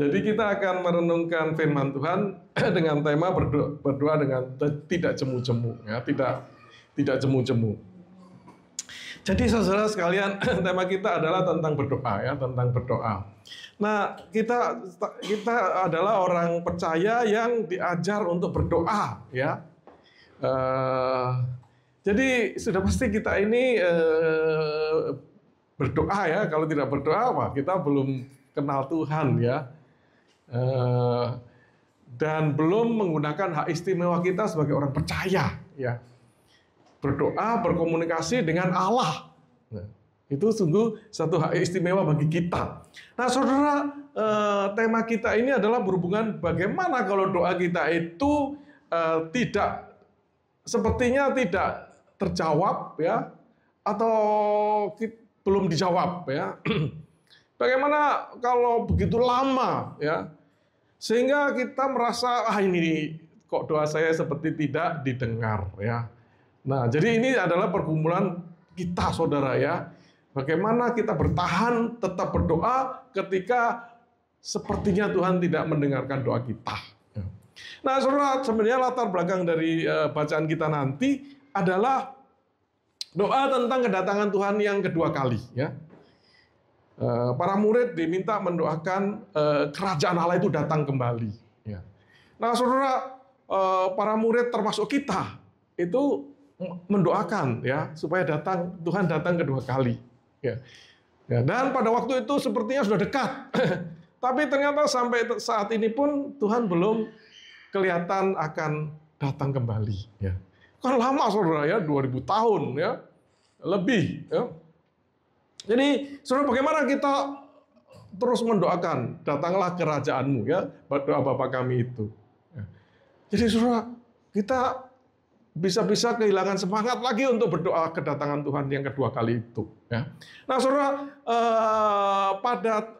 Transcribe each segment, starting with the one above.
Jadi kita akan merenungkan firman Tuhan dengan tema berdoa dengan tidak jemu-jemu, ya, tidak jemu-jemu. Jadi saudara sekalian, tema kita adalah tentang berdoa, ya, tentang berdoa. Nah, kita adalah orang percaya yang diajar untuk berdoa, ya. Jadi sudah pasti kita ini berdoa, ya. Kalau tidak berdoa, wah, kita belum kenal Tuhan, ya. Dan belum menggunakan hak istimewa kita sebagai orang percaya, ya. Berdoa, berkomunikasi dengan Allah. Nah, itu sungguh satu hak istimewa bagi kita. Nah, saudara, tema kita ini adalah berhubungan bagaimana kalau doa kita itu sepertinya tidak terjawab, ya, atau belum dijawab, ya. Bagaimana kalau begitu lama, ya, sehingga kita merasa ini kok doa saya seperti tidak didengar, ya. Nah, jadi ini adalah pergumulan kita, saudara, ya. Bagaimana kita bertahan tetap berdoa ketika sepertinya Tuhan tidak mendengarkan doa kita. Nah, saudara, sebenarnya latar belakang dari bacaan kita nanti adalah doa tentang kedatangan Tuhan yang kedua kali, ya. Para murid diminta mendoakan kerajaan Allah itu datang kembali, ya. Nah, saudara, para murid termasuk kita itu mendoakan, ya, supaya Tuhan datang kedua kali, ya. Ya, dan pada waktu itu sepertinya sudah dekat. Tapi ternyata sampai saat ini pun Tuhan belum kelihatan akan datang kembali, ya. Kan lama, saudara, ya, 2000 tahun, ya, lebih, ya. Jadi, saudara, bagaimana kita terus mendoakan, datanglah kerajaanmu, ya, doa Bapa kami itu. Ya. Jadi, saudara, kita bisa-bisa kehilangan semangat lagi untuk berdoa kedatangan Tuhan yang kedua kali itu, ya. Nah, saudara, pada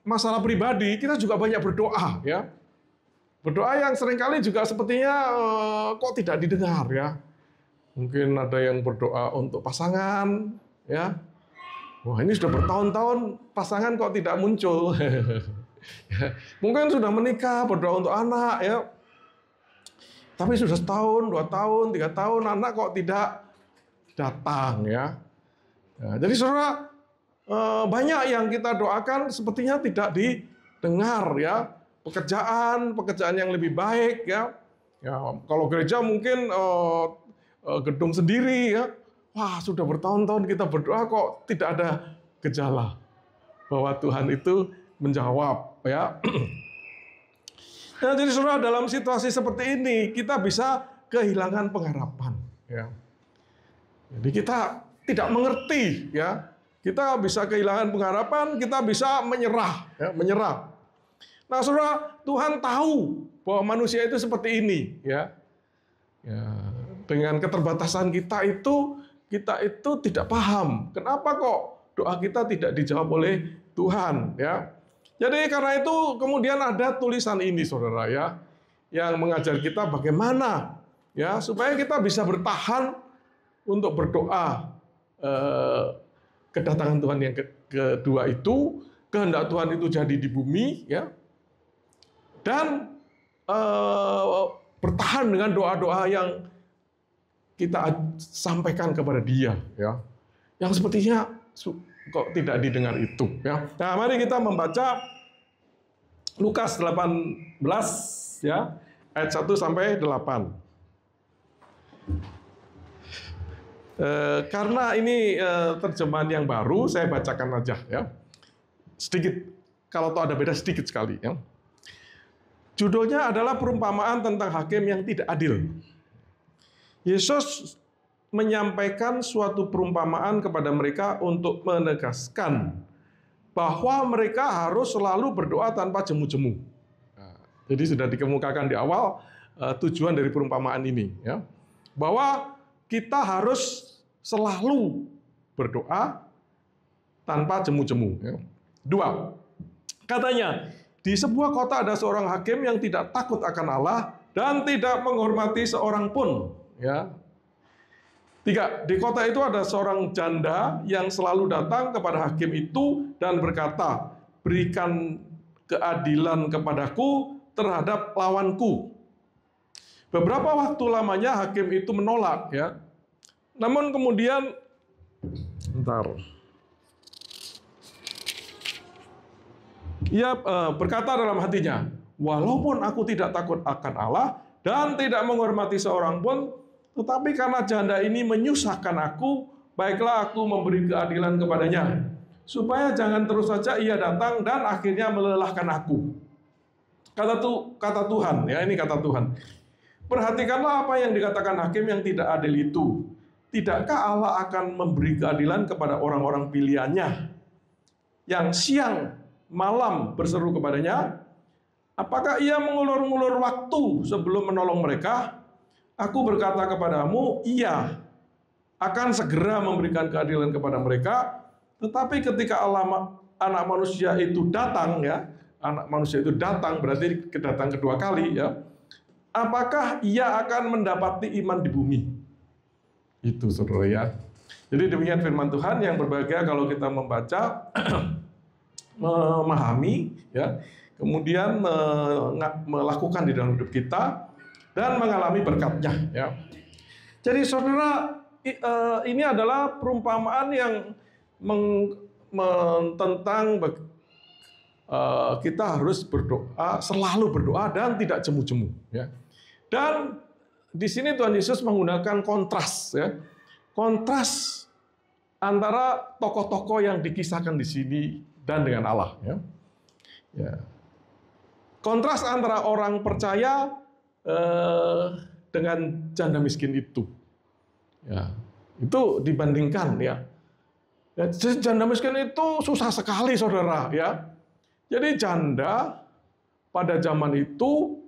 masalah pribadi kita juga banyak berdoa, ya. Berdoa yang seringkali juga sepertinya kok tidak didengar, ya. Mungkin ada yang berdoa untuk pasangan, ya. Wah, ini sudah bertahun-tahun pasangan kok tidak muncul. Mungkin sudah menikah, berdoa untuk anak, ya. Tapi sudah setahun, 2 tahun, 3 tahun, anak kok tidak datang, ya. Nah, jadi saudara, banyak yang kita doakan sepertinya tidak didengar, ya. Pekerjaan yang lebih baik, ya. Ya, kalau gereja mungkin gedung sendiri, ya. Wah, sudah bertahun-tahun kita berdoa kok tidak ada gejala bahwa Tuhan itu menjawab, ya. Nah, jadi saudara, dalam situasi seperti ini kita bisa kehilangan pengharapan, ya. Jadi kita tidak mengerti, ya. Kita bisa kehilangan pengharapan, kita bisa menyerah, ya, menyerah. Nah, saudara, Tuhan tahu bahwa manusia itu seperti ini, ya. Ya, dengan keterbatasan kita itu tidak paham kenapa kok doa kita tidak dijawab oleh Tuhan, ya. Jadi karena itu kemudian ada tulisan ini, saudara, ya, yang mengajar kita bagaimana, ya, supaya kita bisa bertahan untuk berdoa kedatangan Tuhan yang kedua itu, kehendak Tuhan itu jadi di bumi, ya, dan bertahan dengan doa-doa yang kita sampaikan kepada Dia, ya, yang sepertinya kok tidak didengar itu, ya. Nah, mari kita membaca Lukas 18, ya, ayat 1 sampai 8. Karena ini terjemahan yang baru, saya bacakan aja, ya. Sedikit, kalau tahu ada beda sedikit sekali, ya. Judulnya adalah perumpamaan tentang hakim yang tidak adil. Yesus menyampaikan suatu perumpamaan kepada mereka untuk menegaskan bahwa mereka harus selalu berdoa tanpa jemu-jemu. Nah, jadi sudah dikemukakan di awal tujuan dari perumpamaan ini, ya, bahwa kita harus selalu berdoa tanpa jemu-jemu, ya. 2. Katanya, di sebuah kota ada seorang hakim yang tidak takut akan Allah dan tidak menghormati seorang pun. Ya. 3. Di kota itu ada seorang janda yang selalu datang kepada hakim itu dan berkata, berikan keadilan kepadaku terhadap lawanku. Beberapa waktu lamanya hakim itu menolak, ya. Namun kemudian, ia berkata dalam hatinya, walaupun aku tidak takut akan Allah dan tidak menghormati seorang pun, tetapi karena janda ini menyusahkan aku, baiklah aku memberi keadilan kepadanya, supaya jangan terus saja ia datang dan akhirnya melelahkan aku. Kata Tuhan, ya, ini kata Tuhan. Perhatikanlah apa yang dikatakan hakim yang tidak adil itu. Tidakkah Allah akan memberi keadilan kepada orang-orang pilihannya yang siang malam berseru kepadanya? Apakah ia mengulur-ulur waktu sebelum menolong mereka? Aku berkata kepadamu, ia akan segera memberikan keadilan kepada mereka. Tetapi ketika anak manusia itu datang, ya, anak manusia itu datang berarti kedatang kedua kali, ya. Apakah ia akan mendapati iman di bumi? Itu, saudara, ya. Jadi demikian firman Tuhan yang berbahagia kalau kita membaca, memahami, ya, kemudian melakukan di dalam hidup kita dan mengalami berkatnya, ya. Jadi saudara, ini adalah perumpamaan yang tentang kita harus berdoa, selalu berdoa dan tidak jemu-jemu, ya. Dan di sini Tuhan Yesus menggunakan kontras, ya. Kontras antara tokoh-tokoh yang dikisahkan di sini dan dengan Allah, ya. Ya. Kontras antara orang percaya dengan janda miskin itu. Ya. Itu dibandingkan, ya. Ya, janda miskin itu susah sekali, saudara, ya. Jadi janda pada zaman itu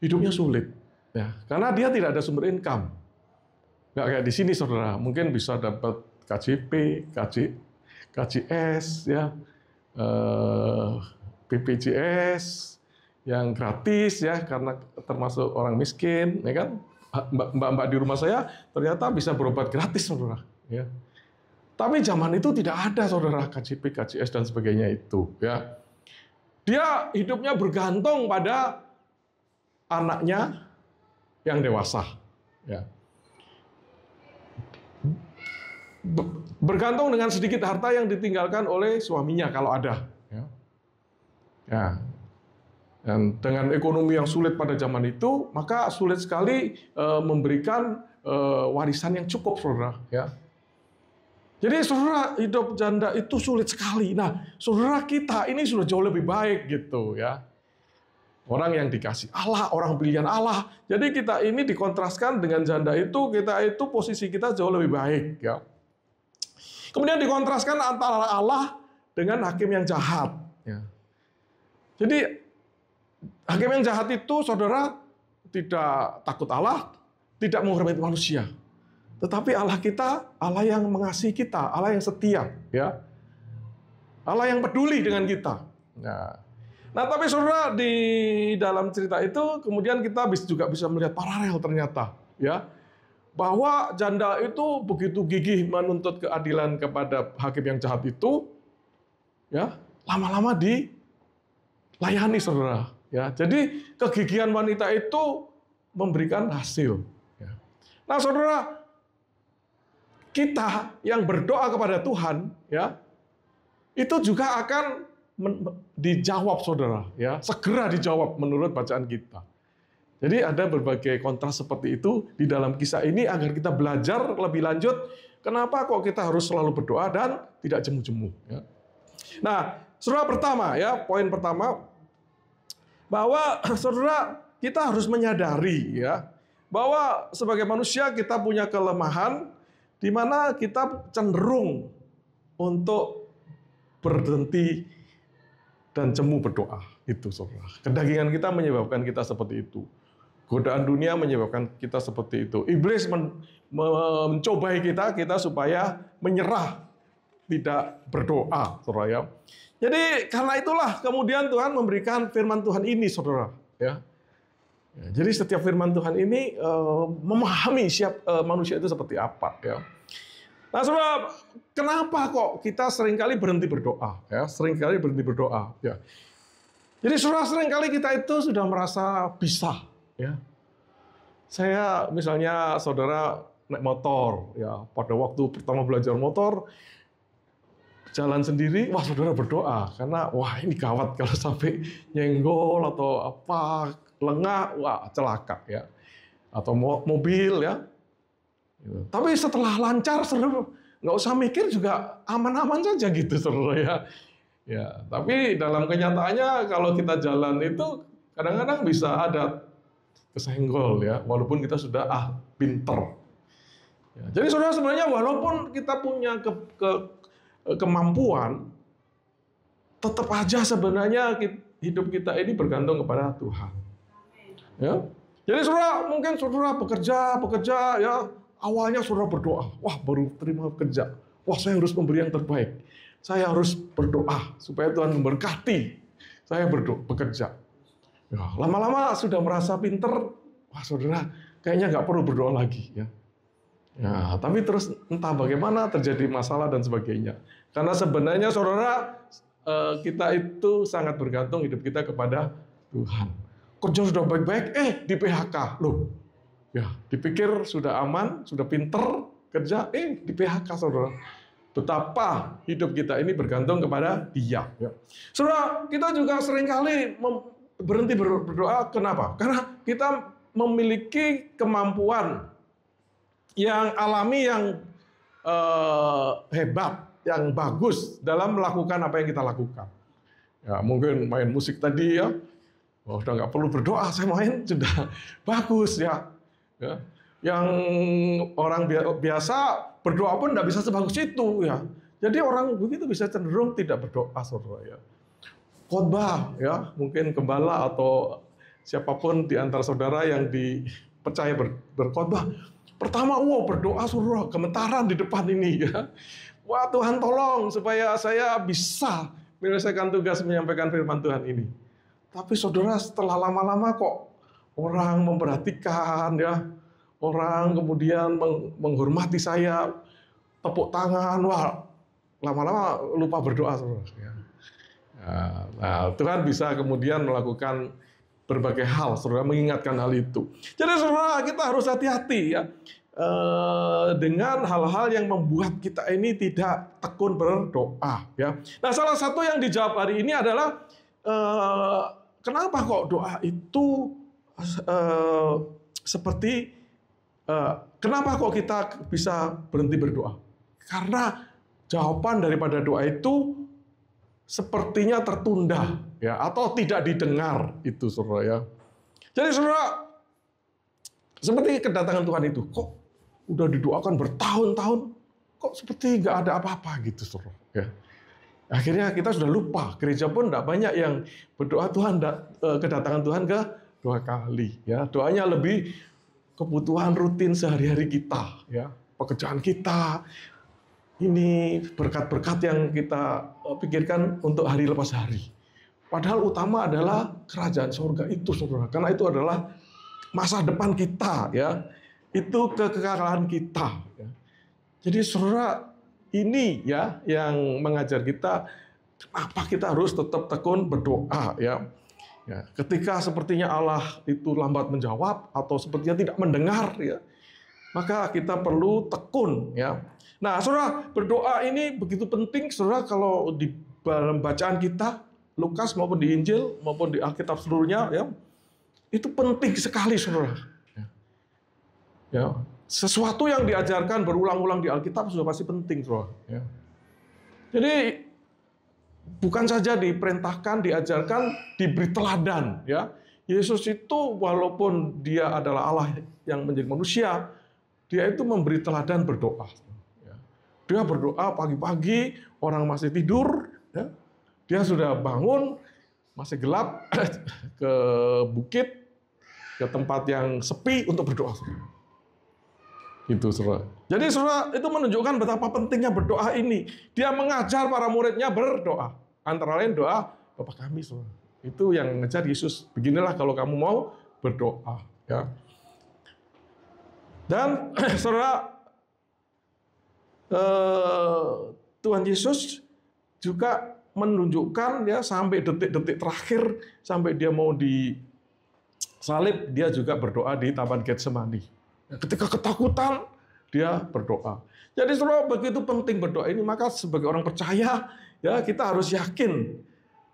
hidupnya sulit, ya, karena dia tidak ada sumber income. Nggak kayak di sini, saudara. Mungkin bisa dapat KJP, KJS, ya, BPJS yang gratis, ya, karena termasuk orang miskin, ya kan. Mbak-mbak di rumah saya ternyata bisa berobat gratis, saudara. Ya. Tapi zaman itu tidak ada, saudara, KJP, KJS dan sebagainya itu, ya. Dia hidupnya bergantung pada anaknya yang dewasa, ya. Bergantung dengan sedikit harta yang ditinggalkan oleh suaminya kalau ada, ya. Ya. Dan dengan ekonomi yang sulit pada zaman itu, maka sulit sekali memberikan warisan yang cukup, saudara, ya. Jadi saudara, hidup janda itu sulit sekali. Nah, saudara, kita ini sudah jauh lebih baik, gitu, ya. Orang yang dikasih Allah, orang pilihan Allah. Jadi kita ini dikontraskan dengan janda itu, kita itu posisi kita jauh lebih baik, ya. Kemudian dikontraskan antara Allah dengan hakim yang jahat, ya. Jadi hakim yang jahat itu, saudara, tidak takut Allah, tidak menghormati manusia. Tetapi Allah kita, Allah yang mengasihi kita, Allah yang setia, ya. Allah yang peduli dengan kita. Nah, tapi saudara, di dalam cerita itu kemudian kita juga bisa melihat paralel ternyata, ya, bahwa janda itu begitu gigih menuntut keadilan kepada hakim yang jahat itu, ya, lama-lama dilayani, saudara, ya. Jadi kegigihan wanita itu memberikan hasil, ya. Nah, saudara, kita yang berdoa kepada Tuhan, ya, itu juga akan dijawab, saudara, ya, segera dijawab menurut bacaan kita. Jadi ada berbagai kontras seperti itu di dalam kisah ini agar kita belajar lebih lanjut kenapa kok kita harus selalu berdoa dan tidak jemu-jemu, ya. Nah, saudara, pertama, ya, poin pertama, bahwa saudara, kita harus menyadari, ya, bahwa sebagai manusia kita punya kelemahan di mana kita cenderung untuk berhenti dan jemu berdoa. Itu, saudara. Kedagingan kita menyebabkan kita seperti itu. Godaan dunia menyebabkan kita seperti itu. Iblis mencobai kita supaya menyerah, tidak berdoa, saudara, ya. Jadi karena itulah kemudian Tuhan memberikan firman Tuhan ini, saudara, ya. Jadi setiap firman Tuhan ini memahami manusia itu seperti apa, ya. Nah, saudara, kenapa kok kita seringkali berhenti berdoa, ya? Seringkali berhenti berdoa, ya. Jadi saudara, seringkali kita itu sudah merasa bisa, ya. Saya misalnya saudara naik motor, ya, pada waktu pertama belajar motor, jalan sendiri, wah saudara berdoa karena wah ini gawat kalau sampai nyenggol atau apa lengah, wah celaka ya, atau mobil ya. Tapi setelah lancar, saudara nggak usah mikir juga aman-aman saja gitu, saudara ya. Ya, tapi dalam kenyataannya kalau kita jalan itu kadang-kadang bisa ada kesenggol ya, walaupun kita sudah pinter. Ya, jadi saudara, sebenarnya walaupun kita punya kemampuan, tetap aja sebenarnya hidup kita ini bergantung kepada Tuhan. Ya, jadi saudara, mungkin saudara bekerja ya, awalnya saudara berdoa, wah baru terima kerja, wah saya harus memberi yang terbaik. Saya harus berdoa supaya Tuhan memberkati saya bekerja. Ya, lama-lama sudah merasa pinter, wah saudara, kayaknya nggak perlu berdoa lagi. Ya. Ya, tapi terus entah bagaimana terjadi masalah dan sebagainya. Karena sebenarnya saudara, kita itu sangat bergantung hidup kita kepada Tuhan. Kerja sudah baik-baik, di PHK. Loh, ya dipikir sudah aman, sudah pinter kerja, di PHK saudara. Betapa hidup kita ini bergantung kepada Dia. Ya. Saudara, kita juga seringkali berhenti berdoa. Kenapa? Karena kita memiliki kemampuan yang alami, yang hebat, yang bagus dalam melakukan apa yang kita lakukan. Ya, mungkin main musik tadi ya, udah nggak perlu berdoa, saya main sudah bagus ya. Ya. Yang orang biasa berdoa pun nggak bisa sebagus itu ya. Jadi orang begitu bisa cenderung tidak berdoa, saudara ya. Khotbah ya, mungkin gembala atau siapapun di antara saudara yang dipercaya berkhotbah, pertama berdoa saudara, gemetaran di depan ini ya. Wah Tuhan tolong supaya saya bisa menyelesaikan tugas menyampaikan firman Tuhan ini. Tapi saudara, setelah lama-lama kok orang memperhatikan ya, orang kemudian menghormati saya, tepuk tangan, wah lama-lama lupa berdoa, saudara. Nah, Tuhan bisa kemudian melakukan berbagai hal, saudara, mengingatkan hal itu. Jadi saudara, kita harus hati-hati ya dengan hal-hal yang membuat kita ini tidak tekun berdoa. Ya. Nah, salah satu yang dijawab hari ini adalah kenapa kok doa itu kenapa kok kita bisa berhenti berdoa? Karena jawaban daripada doa itu sepertinya tertunda ya, atau tidak didengar itu, saudara ya. Jadi saudara, seperti kedatangan Tuhan itu, kok udah didoakan bertahun-tahun, kok seperti nggak ada apa-apa gitu, saudara ya. Akhirnya kita sudah lupa, gereja pun tidak banyak yang berdoa kedatangan Tuhan ke 2 kali ya. Doanya lebih kebutuhan rutin sehari-hari kita ya, pekerjaan kita, ini berkat-berkat yang kita pikirkan untuk hari lepas hari. Padahal utama adalah kerajaan surga itu, saudara. Karena itu adalah masa depan kita ya. Itu kekekalan kita ya. Jadi saudara, ini ya yang mengajar kita kenapa kita harus tetap tekun berdoa ya. Ya, ketika sepertinya Allah itu lambat menjawab atau sepertinya tidak mendengar ya, maka kita perlu tekun ya. Nah, saudara, berdoa ini begitu penting, saudara, kalau di dalam bacaan kita, Lukas maupun di Injil maupun di Alkitab seluruhnya ya, itu penting sekali, saudara. Ya, sesuatu yang diajarkan berulang-ulang di Alkitab sudah pasti penting, saudara. Ya. Jadi bukan saja diperintahkan, diajarkan, diberi teladan. Ya, Yesus itu walaupun dia adalah Allah yang menjadi manusia, dia itu memberi teladan berdoa. Dia berdoa pagi-pagi, orang masih tidur, ya. Dia sudah bangun, masih gelap, ke bukit, ke tempat yang sepi untuk berdoa. Gitu, saudara. Jadi saudara, itu menunjukkan betapa pentingnya berdoa ini. Dia mengajar para muridnya berdoa. Antara lain doa Bapa kami, saudara. Itu yang mengajar Yesus. Beginilah kalau kamu mau berdoa. Ya. Dan saudara, Tuhan Yesus juga menunjukkan ya sampai detik-detik terakhir, sampai dia mau disalib, dia juga berdoa di Taman Getsemani. Ketika ketakutan, dia berdoa. Jadi saudara, begitu penting berdoa ini, maka sebagai orang percaya, ya kita harus yakin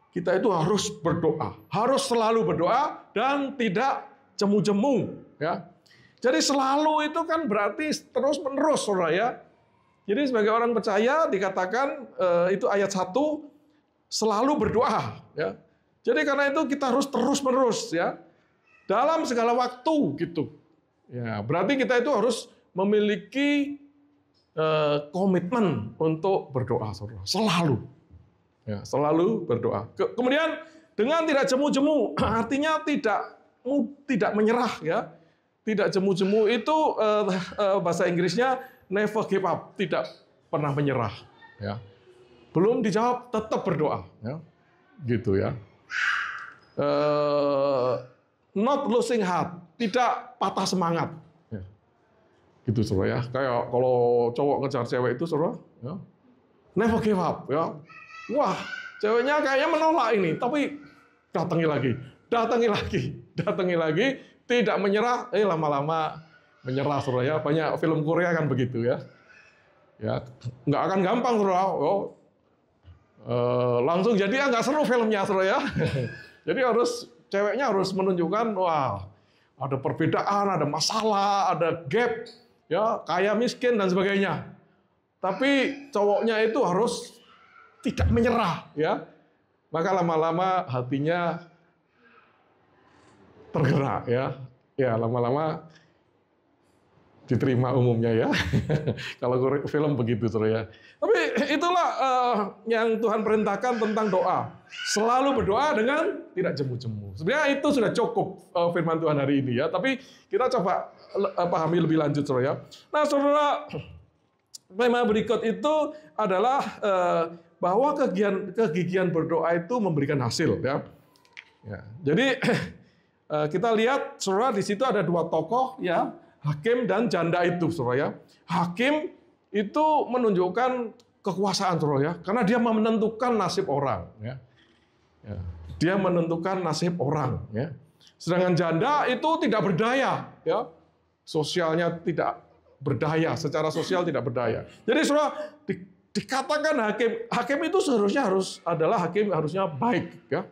kita itu harus berdoa, harus selalu berdoa dan tidak jemu-jemu, ya. Jadi selalu itu kan berarti terus-menerus, saudara ya. Jadi sebagai orang percaya dikatakan itu ayat 1 selalu berdoa, ya. Jadi karena itu kita harus terus-menerus, ya, dalam segala waktu gitu. Ya, berarti kita itu harus memiliki komitmen untuk berdoa, saudara. Selalu. Ya, selalu berdoa. Kemudian dengan tidak jemu-jemu, artinya tidak menyerah, ya. Tidak jemu-jemu itu bahasa Inggrisnya never give up, tidak pernah menyerah, ya. Belum dijawab tetap berdoa, ya. Gitu ya. Not losing heart, tidak patah semangat. Ya. Gitu saudara ya. Kayak kalau cowok ngejar cewek itu saudara, ya. Never give up, ya. Wah, ceweknya kayaknya menolak ini, tapi datangi lagi, tidak menyerah, lama-lama menyerah, saudara ya. Banyak film Korea kan begitu ya. Ya, nggak akan gampang, saudara. Langsung jadi nggak seru filmnya, saudara ya. Jadi ceweknya harus menunjukkan, wah, ada perbedaan, ada masalah, ada gap, ya, kaya miskin dan sebagainya. Tapi cowoknya itu harus tidak menyerah, ya. Maka lama-lama hatinya tergerak, ya. Ya, lama-lama diterima umumnya, ya. Kalau film begitu, saudara ya. Tapi itulah yang Tuhan perintahkan tentang doa. Selalu berdoa dengan tidak jemu-jemu. Sebenarnya itu sudah cukup firman Tuhan hari ini, ya. Tapi kita coba pahami lebih lanjut, saudara ya. Nah, saudara, tema berikut itu adalah bahwa kegigihan berdoa itu memberikan hasil, ya. Ya. Jadi kita lihat, saudara, di situ ada dua tokoh, ya, hakim dan janda itu, saudara ya. Hakim itu menunjukkan kekuasaan, saudara ya, karena dia menentukan nasib orang, ya. Ya. Dia menentukan nasib orang, ya. Sedangkan janda itu tidak berdaya, ya. Sosialnya tidak berdaya, secara sosial tidak berdaya. Jadi saudara, dikatakan hakim itu seharusnya adalah hakim harusnya baik, ya.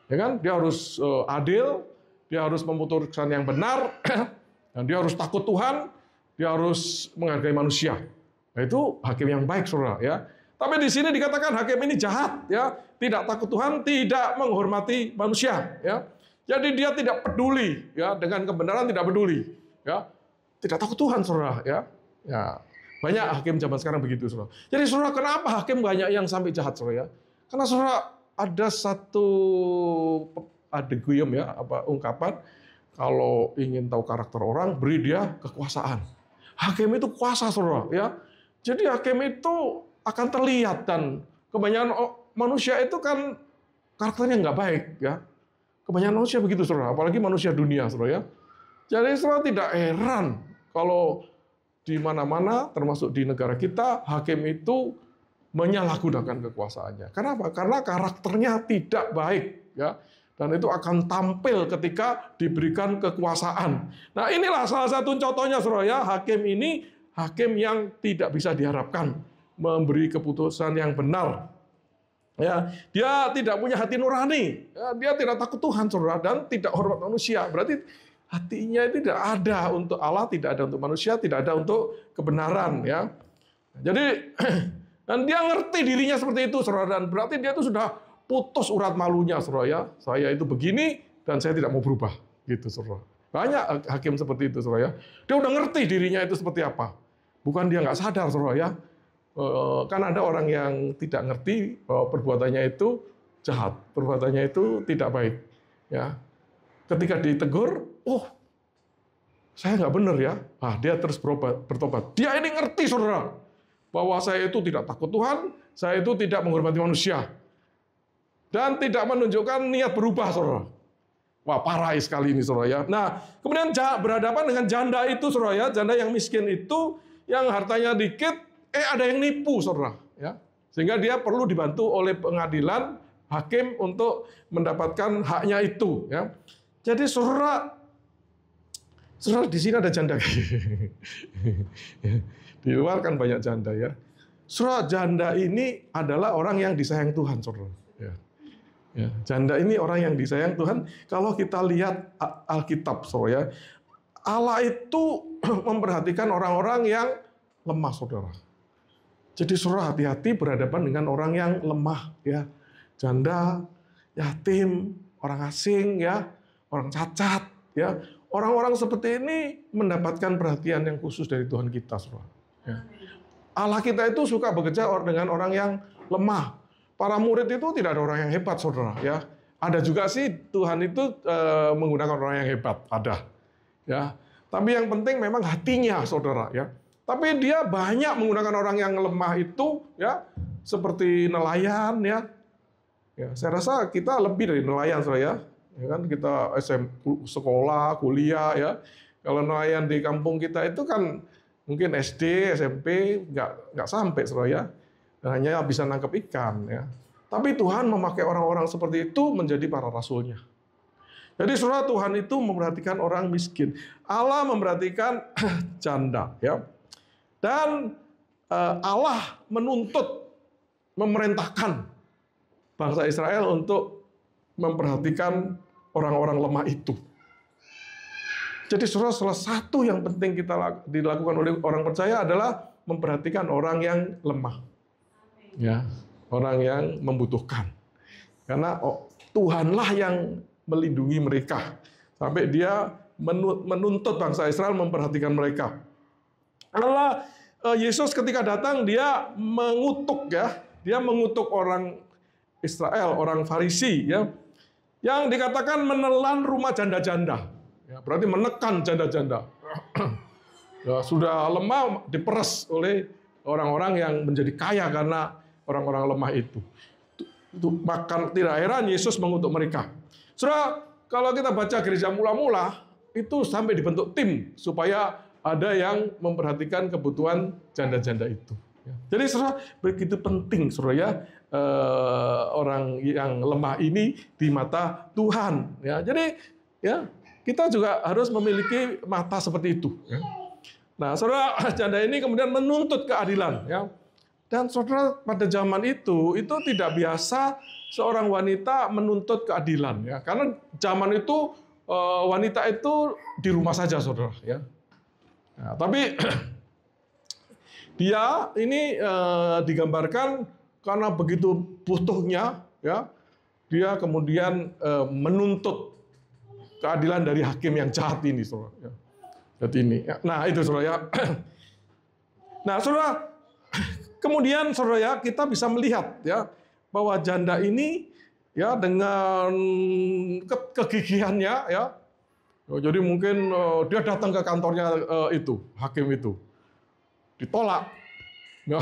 Ya kan? Dia harus adil, dia harus memutuskan yang benar, dan dia harus takut Tuhan, dia harus menghargai manusia. Nah, itu hakim yang baik, saudara, ya. Tapi di sini dikatakan hakim ini jahat, ya, tidak takut Tuhan, tidak menghormati manusia, ya. Jadi dia tidak peduli, ya, dengan kebenaran tidak peduli, ya. Tidak takut Tuhan, saudara, ya. Ya. Banyak hakim zaman sekarang begitu, saudara. Jadi saudara, kenapa hakim banyak yang sampai jahat, saudara? Karena saudara, ada satu adeguyum, ya, ungkapan, kalau ingin tahu karakter orang, beri dia kekuasaan. Hakim itu kuasa, saudara, ya. Jadi hakim itu akan terlihat, dan kebanyakan manusia itu kan karakternya nggak baik, ya. Kebanyakan manusia begitu, saudara. Apalagi manusia dunia, saudara, ya. Jadi saudara tidak heran kalau di mana-mana, termasuk di negara kita, hakim itu menyalahgunakan kekuasaannya. Kenapa? Karena karakternya tidak baik, ya. Dan itu akan tampil ketika diberikan kekuasaan. Nah, inilah salah satu contohnya, saudara ya. Hakim ini hakim yang tidak bisa diharapkan memberi keputusan yang benar. Ya, dia tidak punya hati nurani. Ya, dia tidak takut Tuhan, saudara, dan tidak hormat manusia. Berarti hatinya itu tidak ada untuk Allah, tidak ada untuk manusia, tidak ada untuk kebenaran, ya. Jadi dan dia ngerti dirinya seperti itu, saudara, dan berarti dia itu sudah putus urat malunya, saudara ya. Saya itu begini dan saya tidak mau berubah, gitu, saudara. Banyak hakim seperti itu, saudara ya. Dia udah ngerti dirinya itu seperti apa. Bukan dia nggak sadar, saudara ya. Kan ada orang yang tidak ngerti bahwa perbuatannya itu jahat, perbuatannya itu tidak baik, ya. Ketika ditegur, oh, saya nggak benar ya. Dia terus bertobat. Dia ini ngerti, saudara, bahwa saya itu tidak takut Tuhan, saya itu tidak menghormati manusia, dan tidak menunjukkan niat berubah, saudara. Wah, parah sekali ini, saudara ya. Nah, kemudian berhadapan dengan janda itu, saudara ya, janda yang miskin itu, yang hartanya dikit, ada yang nipu, saudara. Ya. Sehingga dia perlu dibantu oleh pengadilan, hakim untuk mendapatkan haknya itu. Ya. Jadi saudara di sini ada janda. Di luar kan banyak janda ya. Saudara, janda ini adalah orang yang disayang Tuhan, saudara. Ya, janda ini orang yang disayang Tuhan. Kalau kita lihat Alkitab, saudara, ya, Allah itu memperhatikan orang-orang yang lemah, saudara. Jadi saudara hati-hati berhadapan dengan orang yang lemah, ya, janda, yatim, orang asing, ya, orang cacat, ya. Orang-orang seperti ini mendapatkan perhatian yang khusus dari Tuhan kita, saudara. Ya. Allah kita itu suka bekerja dengan orang yang lemah. Para murid itu tidak ada orang yang hebat, saudara. Ya, ada juga sih Tuhan itu menggunakan orang yang hebat, ada. Ya, tapi yang penting memang hatinya, saudara. Ya, tapi dia banyak menggunakan orang yang lemah itu, ya, seperti nelayan, ya. Ya, saya rasa kita lebih dari nelayan, saudara. Ya kan kita sekolah, kuliah, ya. Kalau nelayan di kampung kita itu kan mungkin SD, SMP nggak sampai, saudara, ya. Hanya bisa nangkep ikan, ya. Tapi Tuhan memakai orang-orang seperti itu menjadi para rasulnya. Jadi saudara, Tuhan itu memperhatikan orang miskin. Allah memperhatikan janda, ya. Dan Allah menuntut, memerintahkan bangsa Israel untuk memperhatikan orang-orang lemah itu. Jadi saudara, salah satu yang penting kita dilakukan oleh orang percaya adalah memperhatikan orang yang lemah. Ya, orang yang membutuhkan. Karena Tuhanlah yang melindungi mereka. Sampai dia menuntut bangsa Israel memperhatikan mereka. Allah, Yesus ketika datang, dia mengutuk, ya. Dia mengutuk orang Israel, orang Farisi, ya. Yang dikatakan menelan rumah janda-janda. Ya, berarti menekan janda-janda. Ya, sudah lemah diperas oleh orang-orang yang menjadi kaya karena orang-orang lemah itu. Bahkan tidak heran Yesus mengutuk mereka. Saudara, kalau kita baca gereja mula-mula, itu sampai dibentuk tim supaya ada yang memperhatikan kebutuhan janda-janda itu. Jadi saudara, begitu penting, saudara, ya, orang yang lemah ini di mata Tuhan. Ya, jadi ya, kita juga harus memiliki mata seperti itu. Ya. Nah, saudara, janda ini kemudian menuntut keadilan. Ya. Dan saudara, pada zaman itu tidak biasa seorang wanita menuntut keadilan. Ya. Karena zaman itu wanita itu di rumah saja, saudara. Ya. Nah, tapi dia ini digambarkan karena begitu butuhnya, ya, dia kemudian menuntut keadilan dari hakim yang jahat ini, saudara. Ya. Jadi ini, nah itu, saudara, ya. Nah, saudara, kemudian, saudara, ya, kita bisa melihat, ya, bahwa janda ini, ya, dengan kegigihannya, ya, jadi mungkin dia datang ke kantornya itu, hakim itu, ditolak. Ya,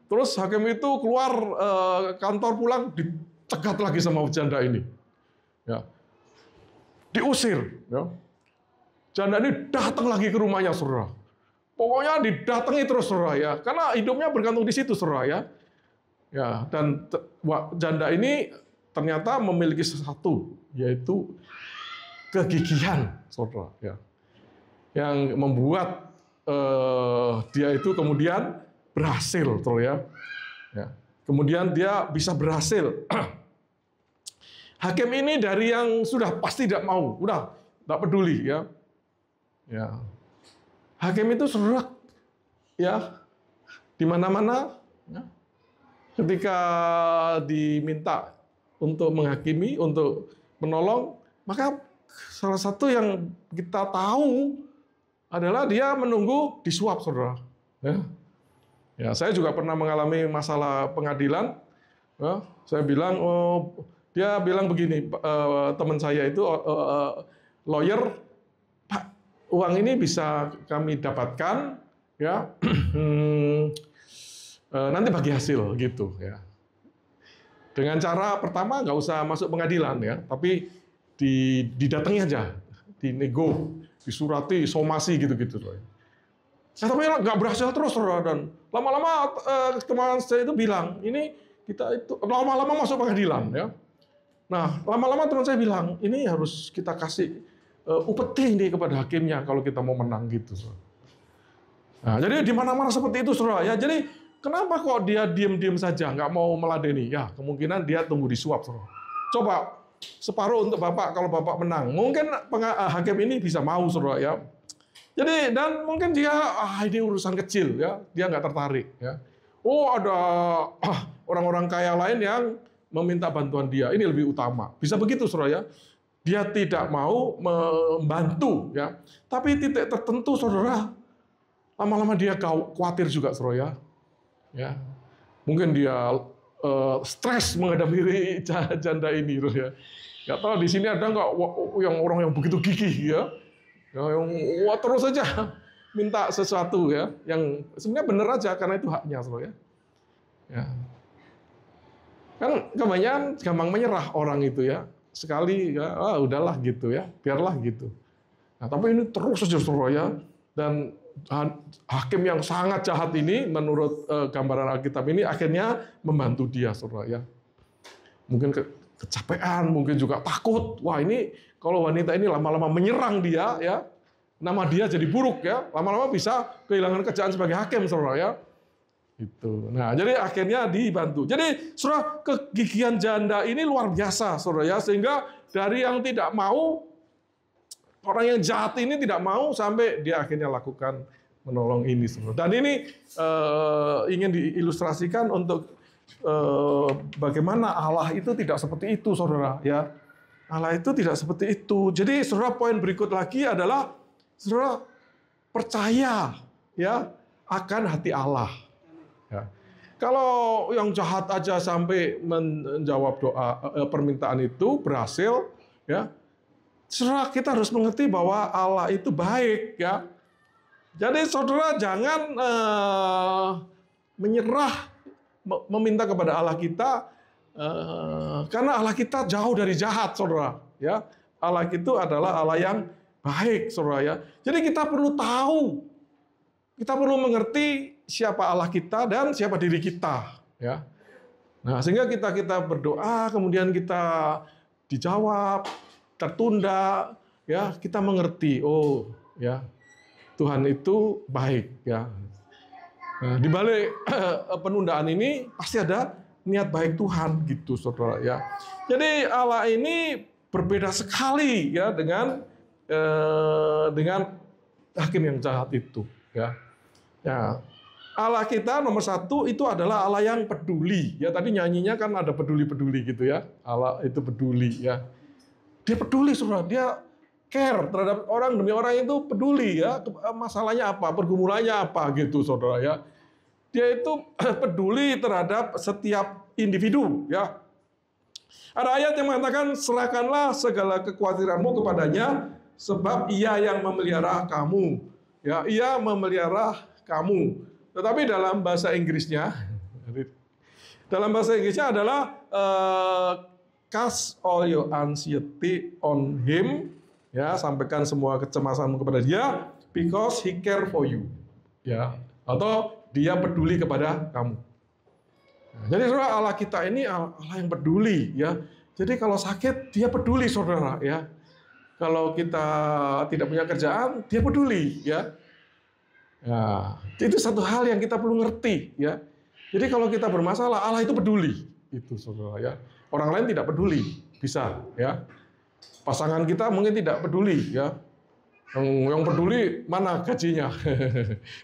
terus hakim itu keluar kantor pulang, dicegat lagi sama janda ini. Ya. Diusir. Ya. Janda ini datang lagi ke rumahnya, saudara. Pokoknya didatangi terus, saudara, ya. Karena hidupnya bergantung di situ, saudara, ya. Ya, dan janda ini ternyata memiliki sesuatu, yaitu kegigihan, saudara, ya. Yang membuat dia itu kemudian berhasil, saudara, ya. Ya. Kemudian dia bisa berhasil. Hakim ini dari yang sudah pasti tidak mau, udah tidak peduli, ya. Ya. Hakim itu, saudara, ya, di mana-mana, ya, ketika diminta untuk menghakimi, untuk menolong, maka salah satu yang kita tahu adalah dia menunggu disuap, saudara. Ya. Ya, saya juga pernah mengalami masalah pengadilan. Ya, saya bilang, dia bilang begini, teman saya itu lawyer, Pak, uang ini bisa kami dapatkan, ya, nanti bagi hasil, gitu, ya. Dengan cara pertama nggak usah masuk pengadilan, ya, tapi didatangi aja, dinego, disurati, somasi, gitu-gitu. Nah, tapi nggak berhasil terus, saudara. Dan lama-lama teman saya itu bilang, ini kita itu lama-lama masuk pengadilan, ya. Nah, lama-lama teman saya bilang, ini harus kita kasih upeti nih kepada hakimnya kalau kita mau menang gitu, saudara. Nah, jadi di mana-mana seperti itu, saudara. Ya, jadi kenapa kok dia diam-diam saja, nggak mau meladeni? Ya, kemungkinan dia tunggu disuap, saudara. Coba separuh untuk Bapak kalau Bapak menang. Mungkin hakim ini bisa mau, saudara, ya. Jadi, dan mungkin dia, ini urusan kecil, ya, dia nggak tertarik, ya. Oh, ada orang-orang kaya lain yang meminta bantuan dia, ini lebih utama. Bisa begitu, saudara, ya. Dia tidak mau membantu, ya. Tapi titik tertentu, saudara, lama-lama dia khawatir juga, saudara, ya. Mungkin dia stres menghadapi janda ini, saudara, ya. Nggak tahu di sini ada nggak yang orang yang begitu gigih, ya. Yang terus saja minta sesuatu, ya, yang sebenarnya benar aja karena itu haknya, saudara, ya. Kan kebanyakan gampang menyerah orang itu, ya, sekali, ya, udahlah gitu, ya, biarlah gitu. Nah, tapi ini terus saja, saudara, ya, dan hakim yang sangat jahat ini menurut gambaran Alkitab ini akhirnya membantu dia, saudara, ya. Mungkin kecapean, mungkin juga takut. Wah, ini kalau wanita ini lama-lama menyerang dia, ya, nama dia jadi buruk, ya, lama-lama bisa kehilangan kerjaan sebagai hakim, saudara, ya. Itu. Nah, jadi akhirnya dibantu. Jadi, saudara, kegigihan janda ini luar biasa, saudara, ya, sehingga dari yang tidak mau, orang yang jahat ini tidak mau sampai dia akhirnya lakukan menolong ini, saudara. Dan ini ingin diilustrasikan untuk bagaimana Allah itu tidak seperti itu, saudara, ya. Allah itu tidak seperti itu. Jadi, saudara, poin berikut lagi adalah saudara percaya, ya, akan hati Allah. Ya. Kalau yang jahat aja sampai menjawab doa permintaan itu berhasil, ya. Saudara, kita harus mengerti bahwa Allah itu baik, ya. Jadi saudara jangan menyerah meminta kepada Allah kita, karena Allah kita jauh dari jahat, saudara, ya. Allah itu adalah Allah yang baik, saudara, ya. Jadi kita perlu tahu, kita perlu mengerti siapa Allah kita dan siapa diri kita, ya. Nah, sehingga kita berdoa, kemudian kita dijawab, tertunda, ya, kita mengerti, oh, ya, Tuhan itu baik, ya. Nah, di balik penundaan ini pasti ada niat baik Tuhan, gitu, saudara, ya. Jadi Allah ini berbeda sekali, ya, dengan hakim yang jahat itu, ya. Ya, Allah kita nomor satu itu adalah Allah yang peduli, ya. Tadi nyanyinya kan ada peduli-peduli gitu, ya. Allah itu peduli, ya. Dia peduli, saudara. Dia care terhadap orang demi orang itu peduli, ya. Masalahnya apa, pergumulannya apa, gitu, saudara, ya. Dia itu peduli terhadap setiap individu, ya. Ada ayat yang mengatakan serahkanlah segala kekhawatiranmu kepadanya, sebab Ia yang memelihara kamu, ya, Ia memelihara kamu. Tetapi dalam bahasa Inggrisnya adalah cast all your anxiety on Him, ya, sampaikan semua kecemasanmu kepada Dia, because He care for you, ya, atau Dia peduli kepada kamu. Nah, jadi saudara, Allah kita ini Allah yang peduli, ya. Jadi kalau sakit Dia peduli, saudara, ya. Kalau kita tidak punya kerjaan, Dia peduli, ya. Ya, itu satu hal yang kita perlu ngerti, ya. Jadi kalau kita bermasalah, Allah itu peduli, itu, saudara, ya. Orang lain tidak peduli, bisa, ya. Pasangan kita mungkin tidak peduli, ya. Yang peduli mana gajinya,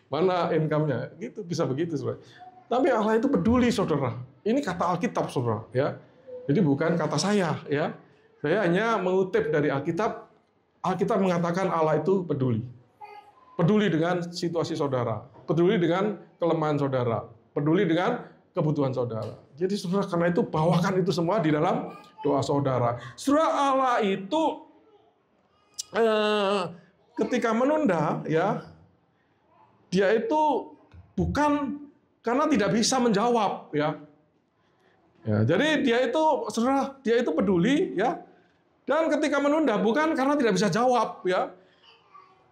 mana income-nya, gitu, bisa begitu, saudara. Tapi Allah itu peduli, saudara. Ini kata Alkitab, saudara, ya. Jadi bukan kata saya, ya. Saya hanya mengutip dari Alkitab. Alkitab mengatakan Allah itu peduli. Peduli dengan situasi saudara, peduli dengan kelemahan saudara, peduli dengan kebutuhan saudara. Jadi saudara, karena itu bawakan itu semua di dalam doa saudara. Saudara, Allah itu ketika menunda, ya, Dia itu bukan karena tidak bisa menjawab, ya. Ya, jadi Dia itu, saudara, Dia itu peduli, ya. Dan ketika menunda bukan karena tidak bisa jawab, ya.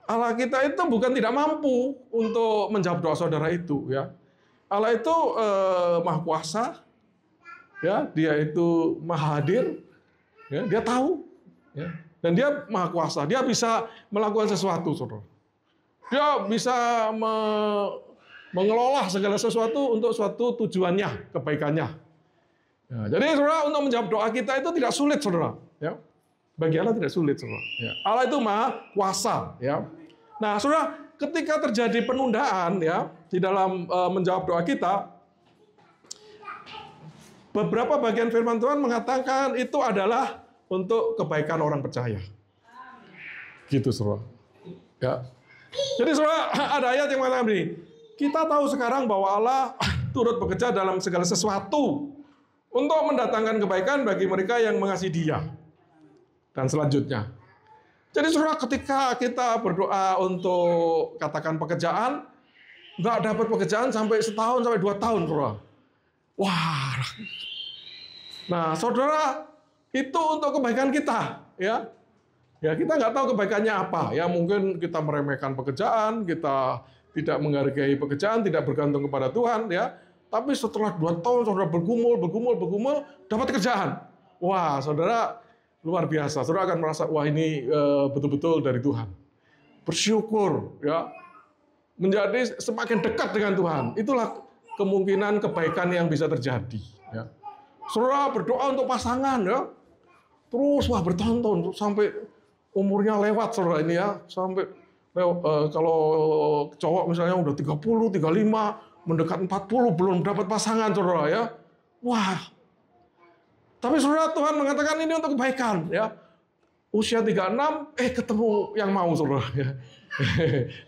Allah kita itu bukan tidak mampu untuk menjawab doa saudara itu, ya. Allah itu Maha Kuasa, ya. Dia itu Maha Hadir, ya. Dia tahu, ya. Dan dia Maha Kuasa. Dia bisa melakukan sesuatu, saudara. Dia bisa mengelola segala sesuatu untuk suatu tujuannya, kebaikannya. Ya, jadi, saudara, untuk menjawab doa kita itu tidak sulit, saudara. Ya. Bagi Allah tidak sulit, saudara. Ya. Allah itu Maha Kuasa, ya. Nah, saudara, ketika terjadi penundaan, ya, di dalam menjawab doa kita, beberapa bagian firman Tuhan mengatakan itu adalah untuk kebaikan orang percaya. Gitu, saudara. Ya. Jadi, saudara, ada ayat yang mengatakan begini, kita tahu sekarang bahwa Allah turut bekerja dalam segala sesuatu untuk mendatangkan kebaikan bagi mereka yang mengasihi Dia. Dan selanjutnya. Jadi, saudara, ketika kita berdoa untuk katakan pekerjaan, nggak dapat pekerjaan sampai setahun, sampai 2 tahun, saudara. Wah. Nah, saudara, itu untuk kebaikan kita, ya. Ya, kita nggak tahu kebaikannya apa. Ya, mungkin kita meremehkan pekerjaan, kita tidak menghargai pekerjaan, tidak bergantung kepada Tuhan, ya. Tapi setelah 2 tahun, saudara bergumul, dapat kerjaan. Wah, saudara, luar biasa. Saudara akan merasa, wah, ini betul-betul dari Tuhan. Bersyukur, ya. Menjadi semakin dekat dengan Tuhan. Itulah kemungkinan kebaikan yang bisa terjadi, ya. Saudara berdoa untuk pasangan, ya. Terus, wah, bertahun-tahun sampai umurnya lewat, saudara, ini, ya. Sampai kalau cowok misalnya udah 30, 35, mendekat 40 belum dapat pasangan, saudara, ya. Wah. Tapi, saudara, Tuhan mengatakan ini untuk kebaikan, ya. Usia 36, ketemu yang mau, saudara, ya.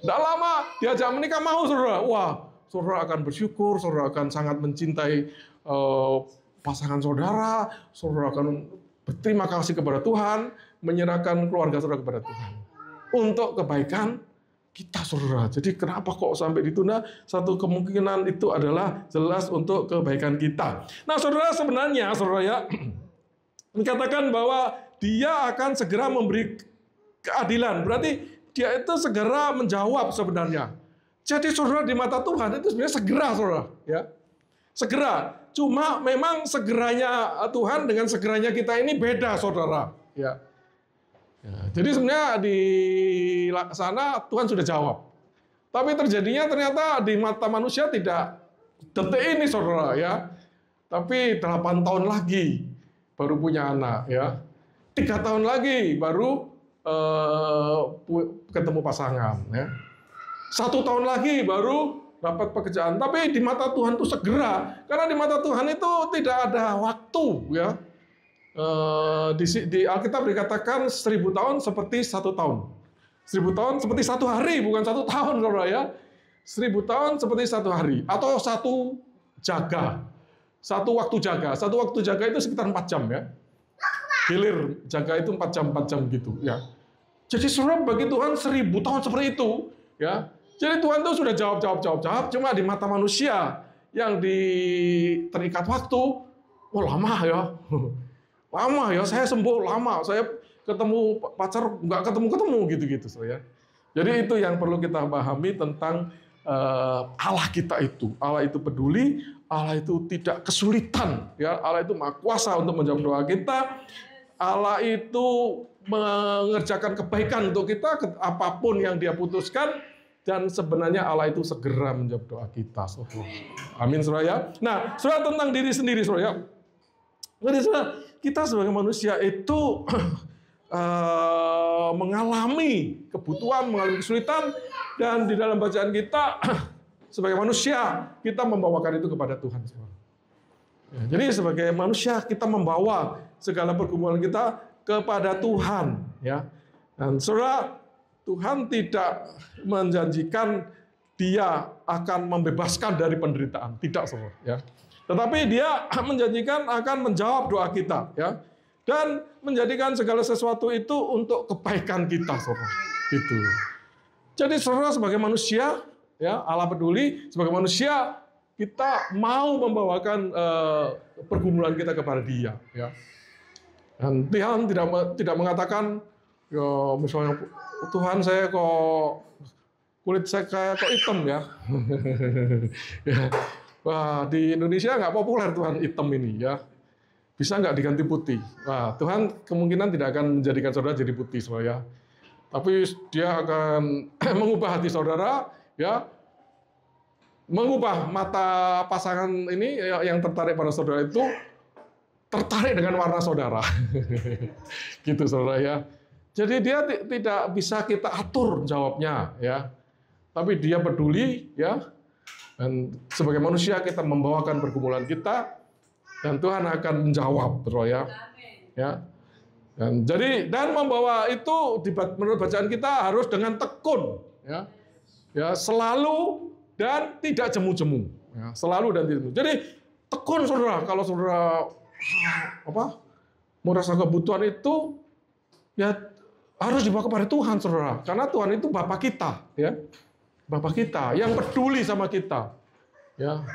Tidak lama diajak menikah, mau, saudara. Wah, saudara akan bersyukur, saudara akan sangat mencintai pasangan saudara, saudara akan berterima kasih kepada Tuhan, menyerahkan keluarga saudara kepada Tuhan. Untuk kebaikan kita, saudara. Jadi kenapa kok sampai ditunda? Satu kemungkinan itu adalah jelas untuk kebaikan kita. Nah, saudara, sebenarnya, saudara, ya, dikatakan bahwa Dia akan segera memberi keadilan. Berarti Dia itu segera menjawab sebenarnya. Jadi, saudara, di mata Tuhan itu sebenarnya segera, saudara, ya. Segera. Cuma memang segeranya Tuhan dengan segeranya kita ini beda, saudara, ya. Ya, jadi sebenarnya di sana Tuhan sudah jawab. Tapi terjadinya ternyata di mata manusia tidak detik ini, saudara, ya. Tapi 8 tahun lagi baru punya anak, ya. 3 tahun lagi baru ketemu pasangan, ya. 1 tahun lagi baru dapat pekerjaan. Tapi di mata Tuhan itu segera. Karena di mata Tuhan itu tidak ada waktu, ya. Di Alkitab dikatakan 1000 tahun seperti 1 tahun. 1000 tahun seperti 1 hari, bukan 1 tahun, saudara, ya. 1000 tahun seperti 1 hari. Atau 1 jaga. 1 waktu jaga. 1 waktu jaga itu sekitar 4 jam, ya. Hilir jaga itu 4 jam gitu, ya. Jadi, saudara, bagi Tuhan 1000 tahun seperti itu, ya. Jadi Tuhan itu sudah jawab. Cuma di mata manusia yang terikat waktu, oh, lama, ya. Lama, ya, saya sembuh lama, saya ketemu pacar nggak ketemu gitu, ya. Jadi itu yang perlu kita pahami tentang Allah kita itu. Allah itu peduli, Allah itu tidak kesulitan, ya. Allah itu Maha Kuasa untuk menjawab doa kita. Allah itu mengerjakan kebaikan untuk kita, apapun yang Dia putuskan, dan sebenarnya Allah itu segera menjawab doa kita. Amin, saudara, ya. Nah, saudara, tentang diri sendiri, saudara, ya. Jadi, saudara, kita sebagai manusia itu mengalami kebutuhan, mengalami kesulitan, dan di dalam bacaan kita sebagai manusia kita membawakan itu kepada Tuhan. Ya, jadi sebagai manusia kita membawa segala pergumulan kita kepada Tuhan, ya. Dan saudara, Tuhan tidak menjanjikan Dia akan membebaskan dari penderitaan, tidak, saudara, ya. Tetapi Dia menjanjikan akan menjawab doa kita, ya, dan menjadikan segala sesuatu itu untuk kebaikan kita, saudara. Gitu. Jadi, saudara, sebagai manusia, ya, Allah peduli. Sebagai manusia, kita mau membawakan pergumulan kita kepada Dia, ya. Dan Tuhan tidak mengatakan, Ya, misalnya Tuhan saya kok kulit saya kayak kok hitam ya. Ya. Wah, di Indonesia nggak populer Tuhan hitam ini ya. Bisa nggak diganti putih? Nah, Tuhan kemungkinan tidak akan menjadikan saudara jadi putih, saudara ya. Tapi dia akan mengubah hati saudara, ya, mengubah mata pasangan ini yang tertarik pada saudara itu tertarik dengan warna saudara. Gitu saudara ya. Jadi dia tidak bisa kita atur jawabnya ya. Tapi dia peduli ya. Dan sebagai manusia kita membawakan pergumulan kita dan Tuhan akan menjawab, saudara ya. Ya. Dan membawa itu menurut bacaan kita harus dengan tekun ya. Ya, selalu dan tidak jemu-jemu. Ya, selalu dan tidak jemu. Jadi tekun saudara, kalau saudara merasa kebutuhan itu ya harus dibawa kepada Tuhan saudara, karena Tuhan itu Bapa kita ya. Bapa kita yang peduli sama kita. Ya.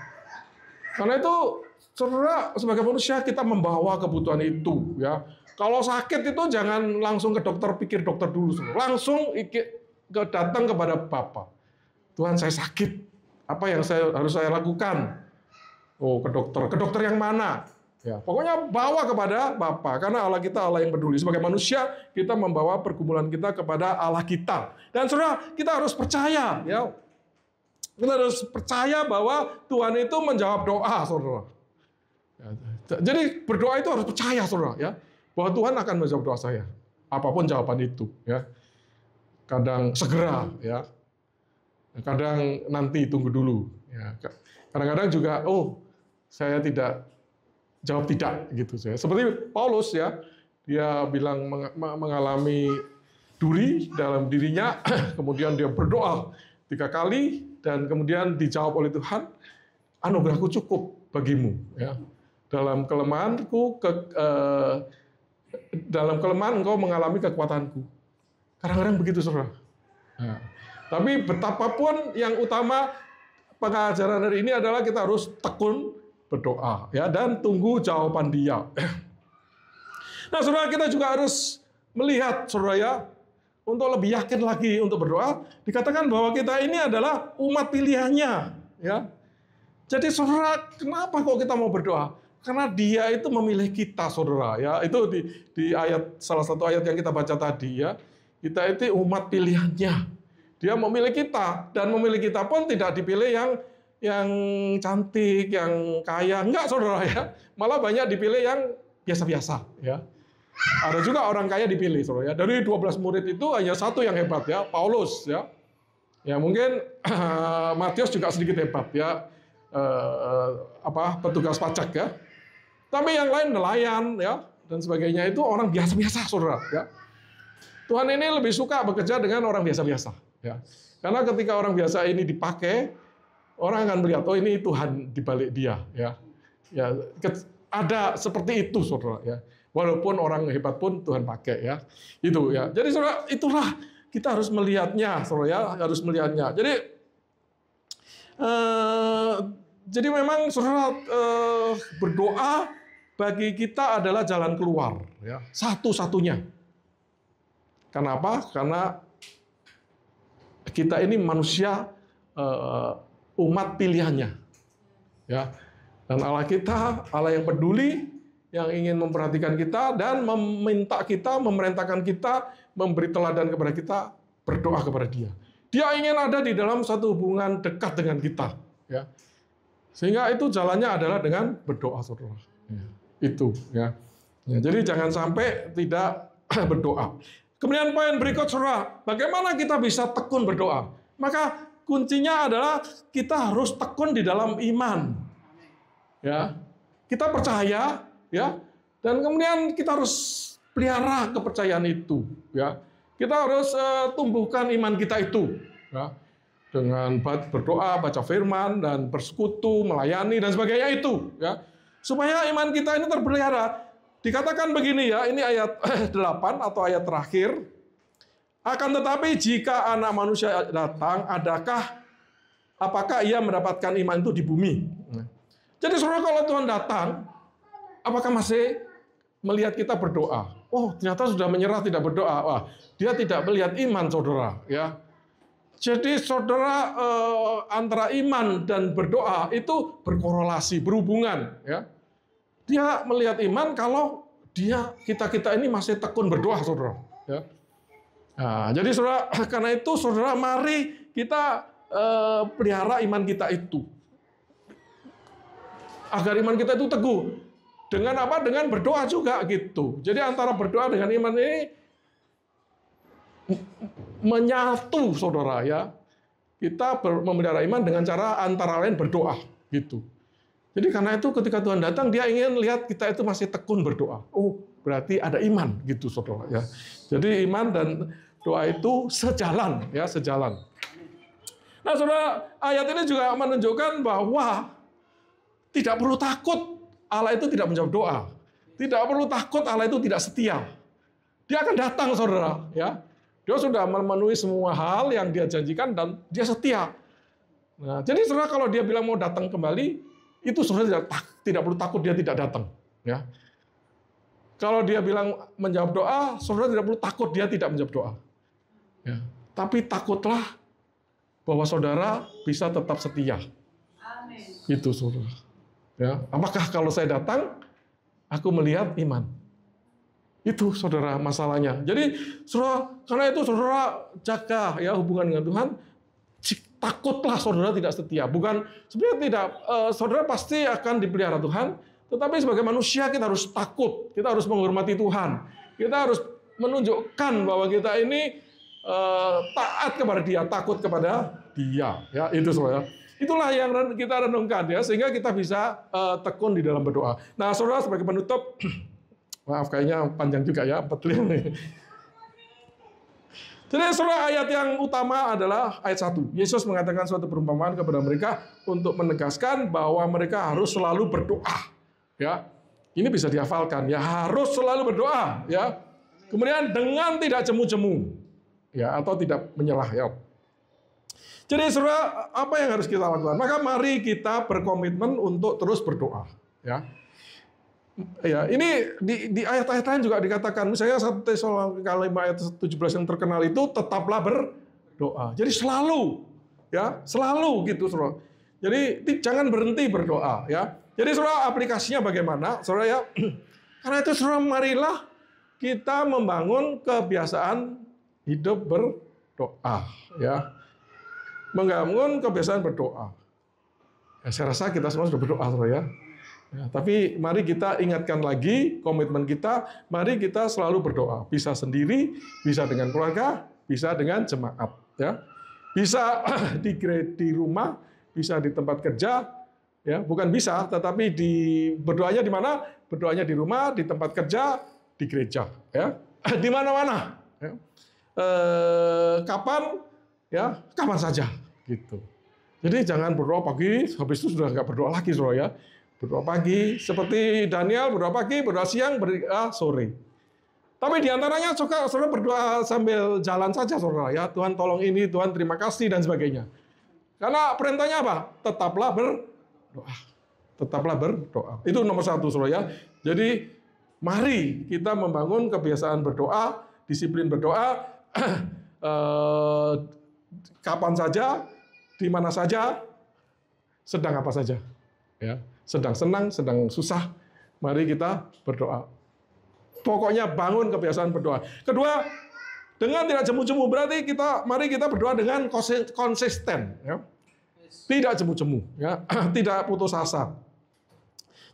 Karena itu saudara sebagai manusia kita membawa kebutuhan itu ya. Kalau sakit itu jangan langsung ke dokter, pikir dokter dulu, saudara. Langsung datang kepada Bapa. Tuhan saya sakit, apa yang harus saya lakukan? Oh, ke dokter yang mana? Ya, pokoknya bawa kepada Bapa, karena Allah kita Allah yang peduli. Sebagai manusia kita membawa pergumulan kita kepada Allah kita. Dan saudara, kita harus percaya, ya. Kita harus percaya bahwa Tuhan itu menjawab doa, saudara. Ya, jadi berdoa itu harus percaya, saudara, ya, bahwa Tuhan akan menjawab doa saya, apapun jawaban itu, ya. Kadang segera, ya. Kadang nanti tunggu dulu, ya. Kadang-kadang juga, saya tidak jawab tidak, gitu. Seperti Paulus, ya, dia bilang mengalami duri dalam dirinya, kemudian dia berdoa 3 kali, dan kemudian dijawab oleh Tuhan, anugerahku cukup bagimu, ya. Dalam kelemahan engkau mengalami kekuatanku. Kadang-kadang begitu, saudara. Nah, tapi betapapun yang utama pengajaran hari ini adalah kita harus tekun berdoa, ya, dan tunggu jawaban Dia. Nah, saudara, kita juga harus melihat, saudara, ya, untuk lebih yakin lagi untuk berdoa. Dikatakan bahwa kita ini adalah umat pilihannya, ya. Jadi, saudara, kenapa kok kita mau berdoa? Karena Dia itu memilih kita, saudara, ya. Itu di salah satu ayat yang kita baca tadi, ya. Kita itu umat pilihannya. Dia memilih kita, dan memilih kita pun tidak dipilih yang cantik, yang kaya, enggak, saudara, ya. Malah banyak dipilih yang biasa-biasa, ya. Ada juga orang kaya dipilih, saudara, ya. Dari 12 murid itu hanya satu yang hebat, ya, Paulus, ya. Ya, mungkin Matius juga sedikit hebat, ya. Petugas pajak, ya. Tapi yang lain nelayan, ya, dan sebagainya itu orang biasa-biasa, saudara, ya. Tuhan ini lebih suka bekerja dengan orang biasa-biasa, ya. Karena ketika orang biasa ini dipakai, orang akan melihat, oh ini Tuhan di balik dia, ya. Ya, ada seperti itu, saudara, ya. Walaupun orang hebat pun Tuhan pakai, ya. Itu, ya. Jadi saudara, itulah kita harus melihatnya, saudara, ya, harus melihatnya. Jadi memang saudara, berdoa bagi kita adalah jalan keluar, ya, satu-satunya. Kenapa? Karena kita ini manusia umat pilihannya, ya. Dan Allah kita, Allah yang peduli, yang ingin memperhatikan kita dan meminta kita, memerintahkan kita, memberi teladan kepada kita, berdoa kepada Dia. Dia ingin ada di dalam satu hubungan dekat dengan kita, ya. Sehingga itu jalannya adalah dengan berdoa, saudara. Ya, itu, ya. Ya, jadi jangan sampai tidak berdoa. Kemudian poin berikut, saudara, bagaimana kita bisa tekun berdoa? Maka kuncinya adalah kita harus tekun di dalam iman. Ya. Kita percaya, ya. Dan kemudian kita harus pelihara kepercayaan itu, ya. Kita harus tumbuhkan iman kita itu, ya. Dengan berdoa, baca firman, dan bersekutu, melayani, dan sebagainya itu, ya. Supaya iman kita ini terpelihara. Dikatakan begini, ya, ini ayat 8 atau ayat terakhir. Akan tetapi jika Anak Manusia datang, apakah Ia mendapatkan iman itu di bumi? Jadi saudara, kalau Tuhan datang, apakah masih melihat kita berdoa? oh ternyata sudah menyerah tidak berdoa. Wah, dia tidak melihat iman saudara, ya. Jadi saudara antara iman dan berdoa itu berkorelasi, berhubungan, ya. Dia melihat iman kalau kita ini masih tekun berdoa, saudara. Ya. Nah, jadi saudara, karena itu saudara, mari kita pelihara iman kita itu, agar iman kita itu teguh. Dengan apa? Dengan berdoa juga gitu. Jadi antara berdoa dengan iman ini menyatu, saudara, ya. Kita memelihara iman dengan cara antara lain berdoa gitu. Jadi karena itu ketika Tuhan datang, dia ingin lihat kita itu masih tekun berdoa. Oh, berarti ada iman gitu, saudara, ya. Jadi iman dan doa itu sejalan, ya, sejalan. Nah, saudara, ayat ini juga menunjukkan bahwa tidak perlu takut Allah itu tidak menjawab doa. Tidak perlu takut Allah itu tidak setia. Dia akan datang, saudara, ya. Dia sudah memenuhi semua hal yang dia janjikan dan dia setia. Nah, jadi saudara, kalau dia bilang mau datang kembali, itu saudara tidak perlu takut dia tidak datang, ya. Kalau dia bilang menjawab doa, saudara tidak perlu takut dia tidak menjawab doa. Ya. Tapi takutlah bahwa saudara bisa tetap setia. Amin. Itu saudara. Ya. Apakah kalau saya datang, aku melihat iman? Itu saudara masalahnya. Jadi saudara, karena itu saudara jaga ya hubungan dengan Tuhan. Takutlah saudara tidak setia. Bukan sebenarnya tidak, saudara pasti akan dipelihara Tuhan. Tetapi sebagai manusia kita harus takut. Kita harus menghormati Tuhan. Kita harus menunjukkan bahwa kita ini taat kepada Dia, takut kepada Dia. Ya, itu saudara. Itulah yang kita renungkan ya, sehingga kita bisa tekun di dalam berdoa. Nah, saudara, sebagai penutup, maaf kayaknya panjang juga ya, 45 nih. Jadi saudara, ayat yang utama adalah ayat 1. Yesus mengatakan suatu perumpamaan kepada mereka untuk menegaskan bahwa mereka harus selalu berdoa. Ya, ini bisa dihafalkan ya, harus selalu berdoa. Ya, kemudian dengan tidak jemu-jemu, ya, atau tidak menyerah. Ya. Jadi saudara, apa yang harus kita lakukan? Maka mari kita berkomitmen untuk terus berdoa. Ya. Ya, ini di ayat-ayat lain juga dikatakan, misalnya 1 Tesalonika 5 ayat 17 yang terkenal itu, tetaplah berdoa. Jadi selalu, ya, selalu gitu, saudara. Jadi jangan berhenti berdoa, ya. Jadi saudara, aplikasinya bagaimana, saudara ya? Karena itu saudara, marilah kita membangun kebiasaan hidup berdoa, ya. Membangun kebiasaan berdoa. Ya, saya rasa kita semua sudah berdoa, saudara ya. Ya, tapi mari kita ingatkan lagi komitmen kita, mari kita selalu berdoa. Bisa sendiri, bisa dengan keluarga, bisa dengan jemaat. Ya. Bisa di rumah, bisa di tempat kerja, ya, bukan bisa, tetapi berdoanya di mana? Berdoanya di rumah, di tempat kerja, di gereja. Ya. Di mana-mana. Ya. Kapan? Ya, kapan saja. Gitu. Jadi jangan berdoa pagi, habis itu sudah nggak berdoa lagi, saudara ya. Berdoa pagi, seperti Daniel, berdoa pagi, berdoa siang, berdoa sore. Tapi diantaranya suka saudara berdoa sambil jalan saja, saudara ya. Tuhan tolong ini, Tuhan terima kasih, dan sebagainya. Karena perintahnya apa? Tetaplah berdoa. Tetaplah berdoa. Itu nomor 1, saudara ya. Jadi mari kita membangun kebiasaan berdoa, disiplin berdoa, kapan saja, di mana saja, sedang apa saja. Ya. Sedang senang, sedang susah, mari kita berdoa. Pokoknya bangun kebiasaan berdoa. Kedua, dengan tidak jemu-jemu, berarti mari kita berdoa dengan konsisten, ya. Tidak jemu-jemu, ya. Tidak putus asa.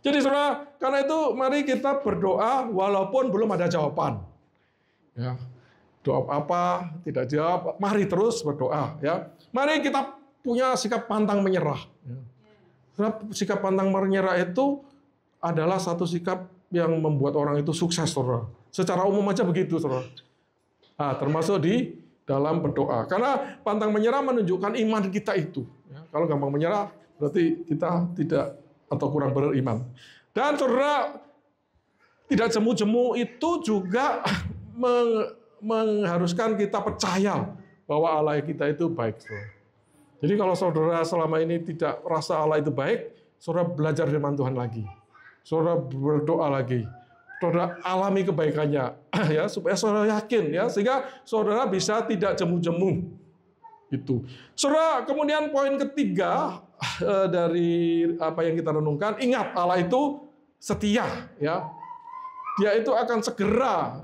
Jadi saudara, karena itu mari kita berdoa walaupun belum ada jawaban. Ya. Doa apa tidak jawab, mari terus berdoa. Ya. Mari kita punya sikap pantang menyerah. Ya. Sikap pantang menyerah itu adalah satu sikap yang membuat orang itu sukses, saudara. Secara umum aja begitu, saudara. Nah, termasuk di dalam berdoa. Karena pantang menyerah menunjukkan iman kita itu. Ya, kalau gampang menyerah, berarti kita tidak atau kurang beriman. Dan saudara, tidak jemu-jemu itu juga mengharuskan kita percaya bahwa Allah kita itu baik, saudara. Jadi kalau saudara selama ini tidak rasa Allah itu baik, saudara belajar firman Tuhan lagi. Saudara berdoa lagi. saudara alami kebaikannya, ya, supaya saudara yakin, ya, sehingga saudara bisa tidak jemu-jemu. Itu. Saudara, kemudian poin ketiga dari apa yang kita renungkan, ingat Allah itu setia, ya. Dia itu akan segera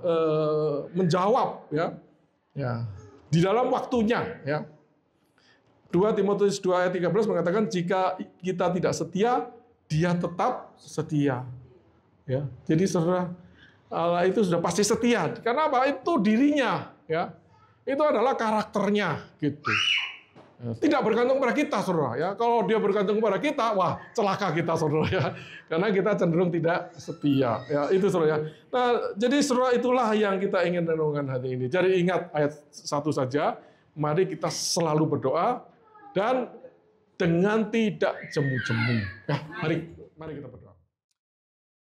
menjawab, ya, ya, di dalam waktunya, ya. 2 Timotius 2 ayat 13 mengatakan jika kita tidak setia, Dia tetap setia. Ya, jadi saudara, Allah itu sudah pasti setia. Karena apa? Itu dirinya, ya. Itu adalah karakternya, gitu. Tidak bergantung pada kita, saudara. Ya, kalau dia bergantung pada kita, wah, celaka kita, saudara. Ya, karena kita cenderung tidak setia. Ya, itu, saudara. Nah, jadi saudara, itulah yang kita ingin renungkan hari ini. Jadi ingat ayat 1 saja. Mari kita selalu berdoa dan dengan tidak jemu-jemu. Ya, mari kita berdoa.